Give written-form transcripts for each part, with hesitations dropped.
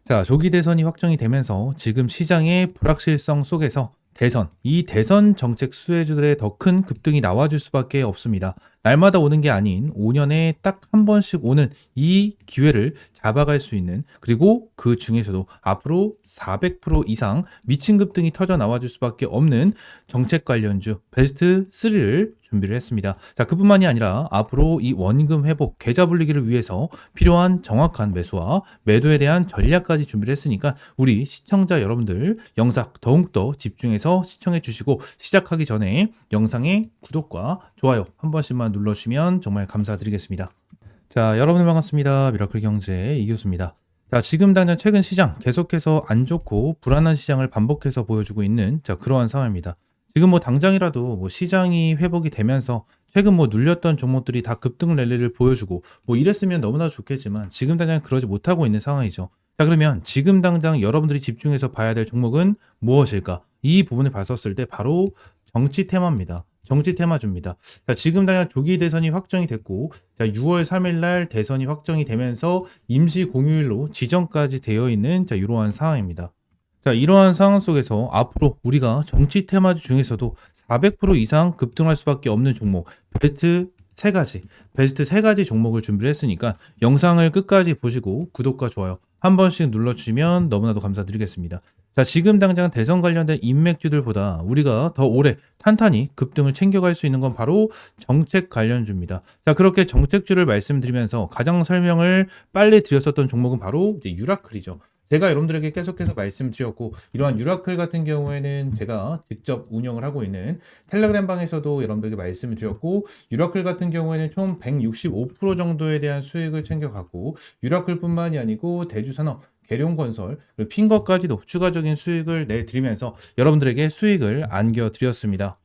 자, 조기 대선이 확정이 되면서 지금 시장의 불확실성 속에서 이 대선 정책 수혜주들의 더 큰 급등이 나와줄 수밖에 없습니다. 날마다 오는 게 아닌 5년에 딱 한 번씩 오는 이 기회를 잡아갈 수 있는, 그리고 그 중에서도 앞으로 400% 이상 미친 급등이 터져 나와줄 수밖에 없는 정책 관련주 베스트 3를 준비를 했습니다. 자, 그뿐만이 아니라 앞으로 이 원금 회복, 계좌 불리기를 위해서 필요한 정확한 매수와 매도에 대한 전략까지 준비를 했으니까 우리 시청자 여러분들 영상 더욱더 집중해서 시청해 주시고, 시작하기 전에 영상의 구독과 좋아요 한 번씩만 눌러주시면 정말 감사드리겠습니다. 자, 여러분들 반갑습니다. 미라클 경제 이교수입니다. 자, 지금 당장 최근 시장 계속해서 안 좋고 불안한 시장을 반복해서 보여주고 있는 그러한 상황입니다. 지금 당장이라도 시장이 회복이 되면서 최근 눌렸던 종목들이 다 급등 랠리를 보여주고 이랬으면 너무나 좋겠지만 지금 당장 그러지 못하고 있는 상황이죠. 자, 그러면 지금 당장 여러분들이 집중해서 봐야 될 종목은 무엇일까? 이 부분을 봤었을 때 바로 정치 테마입니다. 정치 테마주입니다. 자, 지금 당장 조기 대선이 확정이 됐고, 자, 6월 3일 날 대선이 확정이 되면서 임시 공휴일로 지정까지 되어 있는 이러한 상황입니다. 자, 이러한 상황 속에서 앞으로 우리가 정치 테마주 중에서도 400% 이상 급등할 수밖에 없는 종목, 베스트 3가지 종목을 준비를 했으니까 영상을 끝까지 보시고 구독과 좋아요 한 번씩 눌러주시면 너무나도 감사드리겠습니다. 자, 지금 당장 대선 관련된 인맥주들보다 우리가 더 오래 탄탄히 급등을 챙겨갈 수 있는 건 바로 정책 관련주입니다. 자, 그렇게 정책주를 말씀드리면서 가장 설명을 빨리 드렸었던 종목은 바로 유라클이죠. 제가 여러분들에게 계속해서 말씀드렸고, 이러한 유라클 같은 경우에는 제가 직접 운영을 하고 있는 텔레그램 방에서도 여러분들에게 말씀을 드렸고, 유라클 같은 경우에는 총 165% 정도에 대한 수익을 챙겨갔고, 유라클뿐만이 아니고 대주산업, 계룡건설, 그리고 핀거까지도 추가적인 수익을 내드리면서 여러분들에게 수익을 안겨드렸습니다.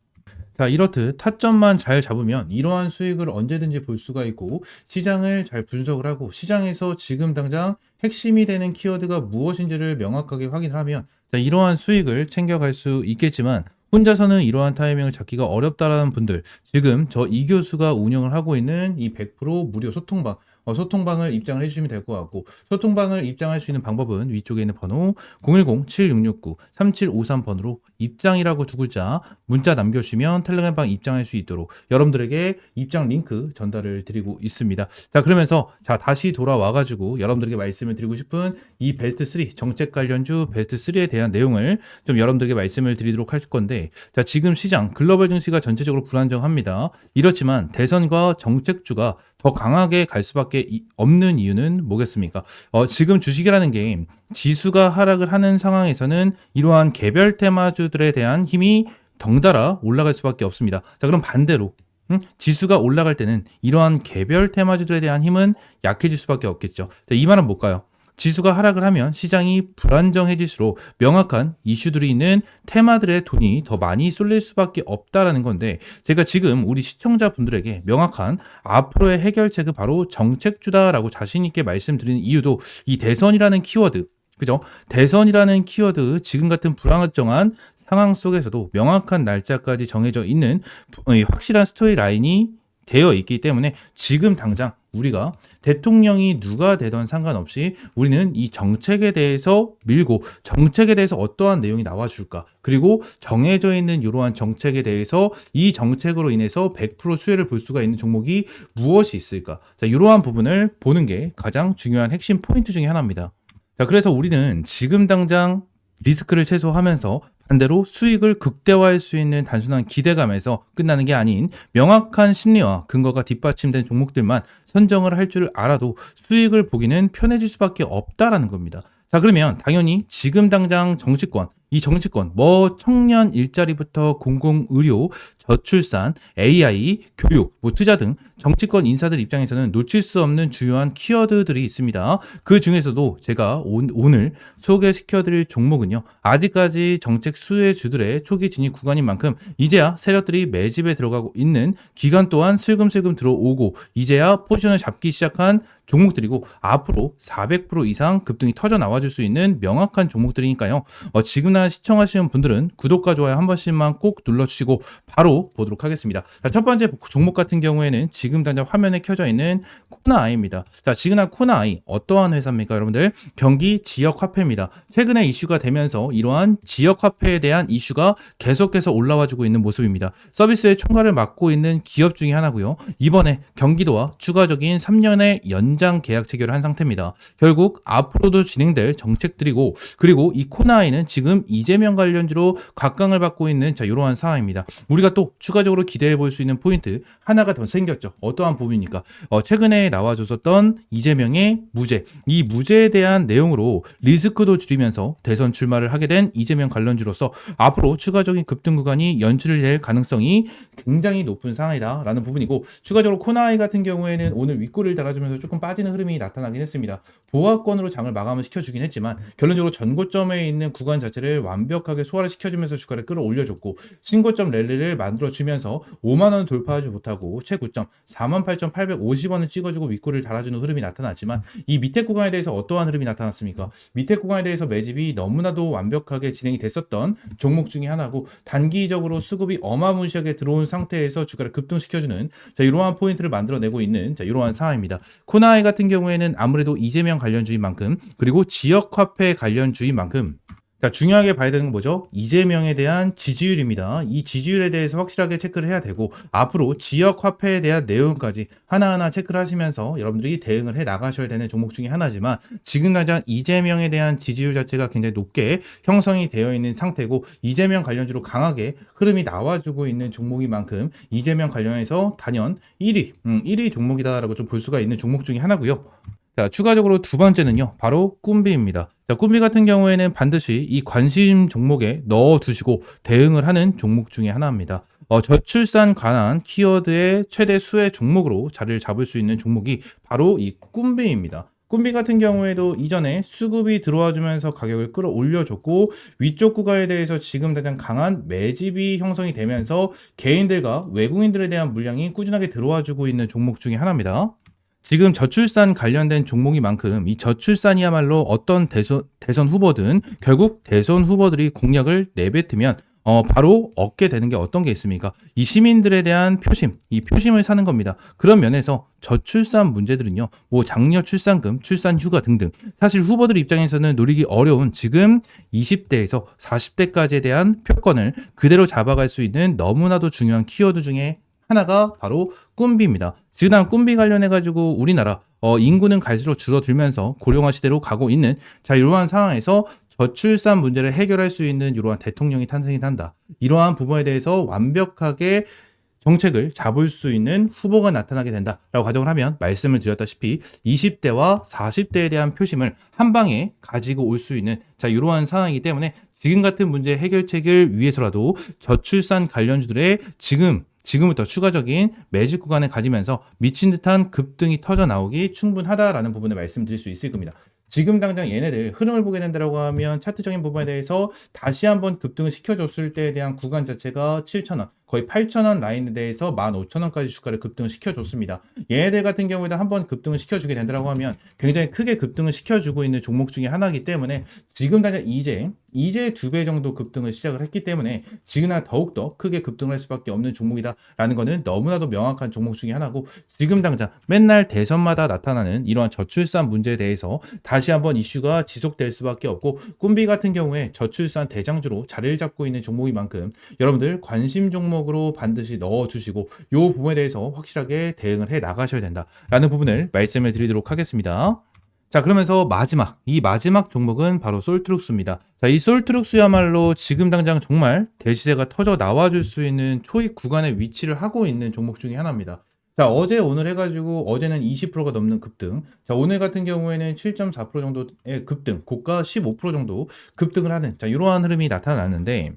자, 이렇듯 타점만 잘 잡으면 이러한 수익을 언제든지 볼 수가 있고, 시장을 잘 분석을 하고 시장에서 지금 당장 핵심이 되는 키워드가 무엇인지를 명확하게 확인하면 이러한 수익을 챙겨갈 수 있겠지만, 혼자서는 이러한 타이밍을 잡기가 어렵다라는 분들, 지금 저 이교수가 운영을 하고 있는 이 100% 무료 소통방, 소통방을 입장을 해주시면 될 것 같고, 소통방을 입장할 수 있는 방법은 위쪽에 있는 번호 010-7669-3753번으로 입장이라고 두 글자 문자 남겨주시면 텔레그램방 입장할 수 있도록 여러분들에게 입장 링크 전달을 드리고 있습니다. 자, 그러면서 다시 돌아와가지고 여러분들에게 말씀을 드리고 싶은 이 베스트 3, 정책 관련주 베스트 3에 대한 내용을 좀 여러분들에게 말씀을 드리도록 할 건데, 자, 지금 시장 글로벌 증시가 전체적으로 불안정합니다. 이렇지만 대선과 정책주가 더 강하게 갈 수밖에 없는 이유는 뭐겠습니까? 지금 주식이라는 게 지수가 하락을 하는 상황에서는 이러한 개별 테마주들에 대한 힘이 덩달아 올라갈 수밖에 없습니다. 자, 그럼 반대로 지수가 올라갈 때는 이러한 개별 테마주들에 대한 힘은 약해질 수밖에 없겠죠. 자, 이 말은 뭘까요? 지수가 하락을 하면 시장이 불안정해질수록 명확한 이슈들이 있는 테마들의 돈이 더 많이 쏠릴 수밖에 없다라는 건데, 제가 지금 우리 시청자분들에게 명확한 앞으로의 해결책은 바로 정책주다라고 자신 있게 말씀드리는 이유도 이 대선이라는 키워드, 그죠? 대선이라는 키워드, 지금 같은 불안정한 상황 속에서도 명확한 날짜까지 정해져 있는 확실한 스토리 라인이 되어 있기 때문에 지금 당장 우리가 대통령이 누가 되던 상관없이 우리는 이 정책에 대해서 밀고, 정책에 대해서 어떠한 내용이 나와줄까, 그리고 정해져 있는 이러한 정책에 대해서 이 정책으로 인해서 100% 수혜를 볼 수가 있는 종목이 무엇이 있을까, 자, 이러한 부분을 보는 게 가장 중요한 핵심 포인트 중에 하나입니다. 자, 그래서 우리는 지금 당장 리스크를 최소화하면서 반대로 수익을 극대화할 수 있는 단순한 기대감에서 끝나는 게 아닌 명확한 심리와 근거가 뒷받침된 종목들만 선정을 할 줄 알아도 수익을 보기는 편해질 수밖에 없다라는 겁니다. 자, 그러면 당연히 지금 당장 정치권, 이 정치권 청년 일자리부터 공공의료, 저출산, AI, 교육, 투자 등 정치권 인사들 입장에서는 놓칠 수 없는 주요한 키워드들이 있습니다. 그 중에서도 제가 오늘 소개시켜드릴 종목은요, 아직까지 정책 수혜주들의 초기 진입 구간인 만큼 이제야 세력들이 매집에 들어가고 있는 기간 또한 슬금슬금 들어오고 이제야 포지션을 잡기 시작한 종목들이고, 앞으로 400% 이상 급등이 터져 나와줄 수 있는 명확한 종목들이니까요. 지금 혹시나 시청하시는 분들은 구독과 좋아요 한 번씩만 꼭 눌러주시고 바로 보도록 하겠습니다. 자, 첫 번째 종목 같은 경우에는 지금 당장 화면에 켜져 있는 코나아이입니다. 자, 지금 코나아이 어떠한 회사입니까, 여러분들? 경기 지역 화폐입니다. 최근에 이슈가 되면서 이러한 지역 화폐에 대한 이슈가 계속해서 올라와주고 있는 모습입니다. 서비스의 총괄을 맡고 있는 기업 중에 하나고요. 이번에 경기도와 추가적인 3년의 연장 계약 체결을 한 상태입니다. 결국 앞으로도 진행될 정책들이고, 그리고 이 코나아이는 지금 이재명 관련주로 각광을 받고 있는 이러한 상황입니다. 우리가 또 추가적으로 기대해 볼 수 있는 포인트 하나가 더 생겼죠. 어떠한 부분입니까? 최근에 나와줬었던 이재명의 무죄, 이 무죄에 대한 내용으로 리스크도 줄이면서 대선 출마를 하게 된 이재명 관련주로서 앞으로 추가적인 급등 구간이 연출될 가능성이 굉장히 높은 상황이다라는 부분이고, 추가적으로 코나아이 같은 경우에는 오늘 윗꼬리를 달아주면서 조금 빠지는 흐름이 나타나긴 했습니다. 보합권으로 장을 마감을 시켜주긴 했지만 결론적으로 전고점에 있는 구간 자체를 완벽하게 소화를 시켜주면서 주가를 끌어올려줬고, 신고점 랠리를 만들어주면서 5만원 돌파하지 못하고 최고점 48,850원을 찍어주고 윗꼬리를 달아주는 흐름이 나타났지만, 이 밑에 구간에 대해서 어떠한 흐름이 나타났습니까? 밑에 구간에 대해서 매집이 너무나도 완벽하게 진행이 됐었던 종목 중에 하나고, 단기적으로 수급이 어마무시하게 들어온 상태에서 주가를 급등시켜주는 이러한 포인트를 만들어내고 있는 이러한 상황입니다. 코나아이 같은 경우에는 아무래도 이재명 관련주인 만큼, 그리고 지역화폐 관련주인 만큼 중요하게 봐야 되는 건 뭐죠? 이재명에 대한 지지율입니다. 이 지지율에 대해서 확실하게 체크를 해야 되고, 앞으로 지역 화폐에 대한 내용까지 하나하나 체크를 하시면서 여러분들이 대응을 해 나가셔야 되는 종목 중에 하나지만, 지금 당장 이재명에 대한 지지율 자체가 굉장히 높게 형성이 되어 있는 상태고, 이재명 관련주로 강하게 흐름이 나와주고 있는 종목인 만큼 이재명 관련해서 단연 1위 종목이다라고 좀 볼 수가 있는 종목 중에 하나고요. 자, 추가적으로 두 번째는요, 바로 꿈비입니다. 자, 꿈비 같은 경우에는 반드시 이 관심 종목에 넣어두시고 대응을 하는 종목 중에 하나입니다. 저출산 관한 키워드의 최대 수혜 종목으로 자리를 잡을 수 있는 종목이 바로 이 꿈비입니다. 꿈비 같은 경우에도 이전에 수급이 들어와 주면서 가격을 끌어올려줬고, 위쪽 구간에 대해서 지금 가장 강한 매집이 형성이 되면서 개인들과 외국인들에 대한 물량이 꾸준하게 들어와 주고 있는 종목 중에 하나입니다. 지금 저출산 관련된 종목인 만큼 이 저출산이야말로 어떤 대선 후보든 결국 대선 후보들이 공약을 내뱉으면 바로 얻게 되는 게 어떤 게 있습니까? 이 시민들에 대한 표심, 이 표심을 사는 겁니다. 그런 면에서 저출산 문제들은요, 뭐 장려 출산금, 출산 휴가 등등, 사실 후보들 입장에서는 노리기 어려운 지금 20대에서 40대까지에 대한 표권을 그대로 잡아갈 수 있는 너무나도 중요한 키워드 중에 하나가 바로 꿈비입니다. 지금 꿈비 관련해가지고 우리나라 인구는 갈수록 줄어들면서 고령화 시대로 가고 있는 이러한 상황에서 저출산 문제를 해결할 수 있는 이러한 대통령이 탄생이 한다. 이러한 부분에 대해서 완벽하게 정책을 잡을 수 있는 후보가 나타나게 된다라고 가정을 하면, 말씀을 드렸다시피 20대와 40대에 대한 표심을 한 방에 가지고 올 수 있는 이러한 상황이기 때문에, 지금 같은 문제 해결책을 위해서라도 저출산 관련주들의 지금부터 추가적인 매집 구간을 가지면서 미친 듯한 급등이 터져 나오기 충분하다라는 부분을 말씀드릴 수 있을 겁니다. 지금 당장 얘네들 흐름을 보게 된다고 하면 차트적인 부분에 대해서 다시 한번 급등을 시켜줬을 때에 대한 구간 자체가 7,000원, 거의 8,000원 라인에 대해서 15,000원까지 주가를 급등을 시켜줬습니다. 얘네들 같은 경우에도 한번 급등을 시켜주게 된다고 하면 굉장히 크게 급등을 시켜주고 있는 종목 중에 하나이기 때문에, 지금 당장 이제 2배 정도 급등을 시작을 했기 때문에 지금은 더욱더 크게 급등을 할 수밖에 없는 종목이다라는 것은 너무나도 명확한 종목 중에 하나고, 지금 당장 맨날 대선마다 나타나는 이러한 저출산 문제에 대해서 다시 한번 이슈가 지속될 수밖에 없고, 꿈비 같은 경우에 저출산 대장주로 자리를 잡고 있는 종목인 만큼 여러분들 관심 종목으로 반드시 넣어주시고 이 부분에 대해서 확실하게 대응을 해 나가셔야 된다라는 부분을 말씀을 드리도록 하겠습니다. 자, 그러면서 이 마지막 종목은 바로 솔트룩스입니다. 자, 이 솔트룩스야말로 지금 당장 정말 대시세가 터져 나와줄 수 있는 초입 구간에 위치를 하고 있는 종목 중에 하나입니다. 자, 어제 오늘 해가지고 어제는 20%가 넘는 급등, 자, 오늘 같은 경우에는 7.4% 정도의 급등, 고가 15% 정도 급등을 하는 이러한 흐름이 나타나는데,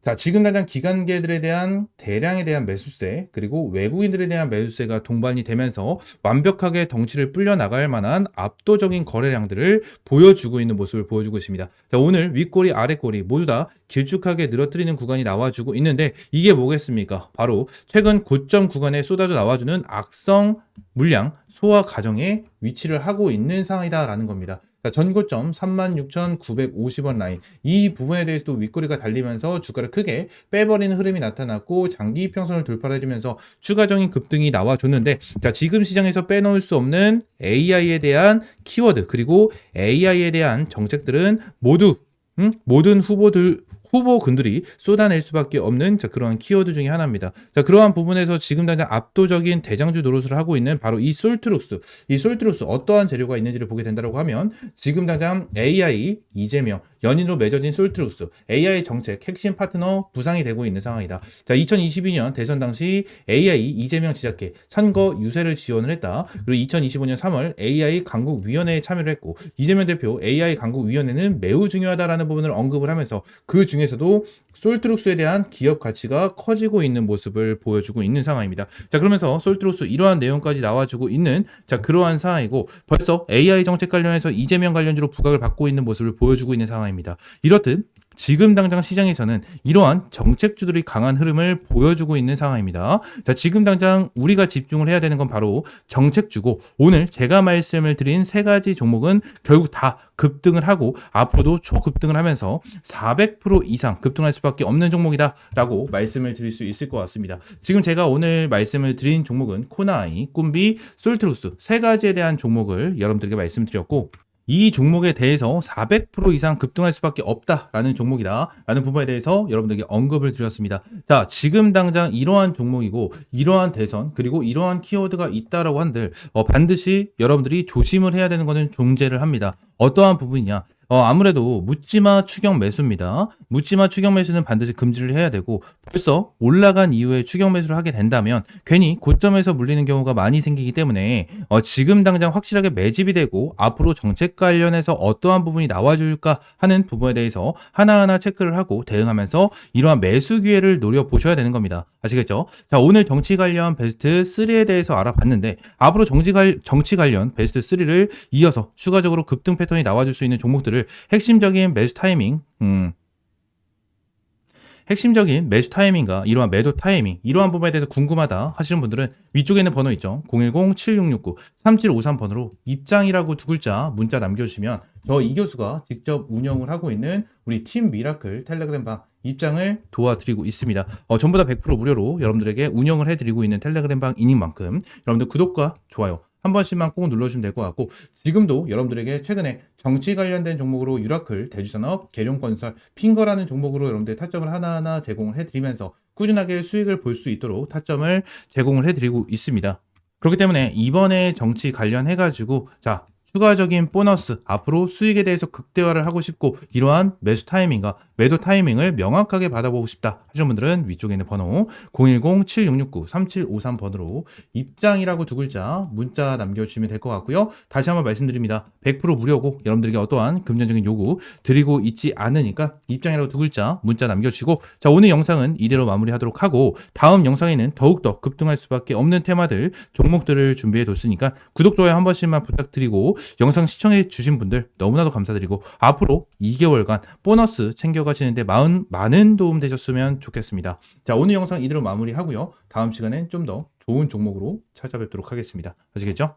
자, 지금 당장 기관계들에 대한 대량에 대한 매수세, 그리고 외국인들에 대한 매수세가 동반이 되면서 완벽하게 덩치를 불려 나갈 만한 압도적인 거래량들을 보여주고 있는 모습을 보여주고 있습니다. 자, 오늘 윗꼬리 아랫꼬리 모두 다 길쭉하게 늘어뜨리는 구간이 나와주고 있는데, 이게 뭐겠습니까? 바로 최근 고점 구간에 쏟아져 나와주는 악성 물량 소화 과정에 위치를 하고 있는 상황이다라는 겁니다. 자, 전고점 36,950원 라인 이 부분에 대해서도 윗꼬리가 달리면서 주가를 크게 빼버리는 흐름이 나타났고 장기 이평선을 돌파해주면서 추가적인 급등이 나와줬는데 자, 지금 시장에서 빼놓을 수 없는 AI에 대한 키워드 그리고 AI에 대한 정책들은 모두 모든 후보군들이 쏟아낼 수밖에 없는 자, 그러한 키워드 중에 하나입니다. 자, 그러한 부분에서 지금 당장 압도적인 대장주 노릇을 하고 있는 바로 이 솔트룩스. 이 솔트룩스 어떠한 재료가 있는지를 보게 된다고 하면 지금 당장 AI, 이재명, 연인으로 맺어진 솔트룩스, AI 정책 핵심 파트너 부상이 되고 있는 상황이다. 자, 2022년 대선 당시 AI 이재명 지자체 선거 유세를 지원을 했다. 그리고 2025년 3월 AI 강국위원회에 참여를 했고 이재명 대표 AI 강국위원회는 매우 중요하다라는 부분을 언급을 하면서 그 중에서도 솔트룩스에 대한 기업 가치가 커지고 있는 모습을 보여주고 있는 상황입니다. 자, 그러면서 솔트룩스 이러한 내용까지 나와주고 있는 자, 그러한 상황이고 벌써 AI 정책 관련해서 이재명 관련주로 부각을 받고 있는 모습을 보여주고 있는 상황입니다. 이렇듯 지금 당장 시장에서는 이러한 정책주들이 강한 흐름을 보여주고 있는 상황입니다. 자, 지금 당장 우리가 집중을 해야 되는 건 바로 정책주고 오늘 제가 말씀을 드린 세 가지 종목은 결국 다 급등을 하고 앞으로도 초급등을 하면서 400% 이상 급등할 수밖에 없는 종목이다라고 말씀을 드릴 수 있을 것 같습니다. 지금 제가 오늘 말씀을 드린 종목은 코나이, 꿈비, 솔트룩스 세 가지에 대한 종목을 여러분들에게 말씀드렸고 이 종목에 대해서 400% 이상 급등할 수밖에 없다라는 종목이다 라는 부분에 대해서 여러분들에게 언급을 드렸습니다. 자, 지금 당장 이러한 종목이고 이러한 대선 그리고 이러한 키워드가 있다라고 한들 반드시 여러분들이 조심을 해야 되는 것은 존재를 합니다. 어떠한 부분이냐? 아무래도 묻지마 추격 매수입니다. 묻지마 추격 매수는 반드시 금지를 해야 되고 벌써 올라간 이후에 추격 매수를 하게 된다면 괜히 고점에서 물리는 경우가 많이 생기기 때문에 지금 당장 확실하게 매집이 되고 앞으로 정책 관련해서 어떠한 부분이 나와줄까 하는 부분에 대해서 하나하나 체크를 하고 대응하면서 이러한 매수 기회를 노려보셔야 되는 겁니다. 아시겠죠? 자, 오늘 정치 관련 베스트 3에 대해서 알아봤는데 앞으로 정치 관련 베스트 3를 이어서 추가적으로 급등 패턴이 나와줄 수 있는 종목들을 핵심적인 매수 타이밍과 이러한 매도 타이밍, 이러한 부분에 대해서 궁금하다 하시는 분들은 위쪽에 있는 번호 있죠. 010-7669-3753번으로 입장이라고 두 글자 문자 남겨주시면 저 이교수가 직접 운영을 하고 있는 우리 팀 미라클 텔레그램방 입장을 도와드리고 있습니다. 전부 다 100% 무료로 여러분들에게 운영을 해드리고 있는 텔레그램방이닌 만큼 여러분들 구독과 좋아요 한 번씩만 꼭 눌러주시면 될 것 같고 지금도 여러분들에게 최근에 정치 관련된 종목으로 유라클, 대주산업, 계룡건설, 핑거라는 종목으로 여러분들 타점을 하나하나 제공을 해드리면서 꾸준하게 수익을 볼 수 있도록 타점을 제공을 해드리고 있습니다. 그렇기 때문에 이번에 정치 관련해가지고 자 추가적인 보너스, 앞으로 수익에 대해서 극대화를 하고 싶고 이러한 매수 타이밍과 매도 타이밍을 명확하게 받아보고 싶다 하시는 분들은 위쪽에 있는 번호 010-7669-3753번으로 입장이라고 두 글자 문자 남겨주시면 될 것 같고요. 다시 한번 말씀드립니다. 100% 무료고 여러분들에게 어떠한 금전적인 요구 드리고 있지 않으니까 입장이라고 두 글자 문자 남겨주시고 자, 오늘 영상은 이대로 마무리하도록 하고 다음 영상에는 더욱더 급등할 수밖에 없는 테마들, 종목들을 준비해 뒀으니까 구독, 좋아요 한 번씩만 부탁드리고 영상 시청해 주신 분들 너무나도 감사드리고 앞으로 2개월간 보너스 챙겨가시는데 많은 도움 되셨으면 좋겠습니다. 자, 오늘 영상 이대로 마무리하고요. 다음 시간엔 좀 더 좋은 종목으로 찾아뵙도록 하겠습니다. 아시겠죠?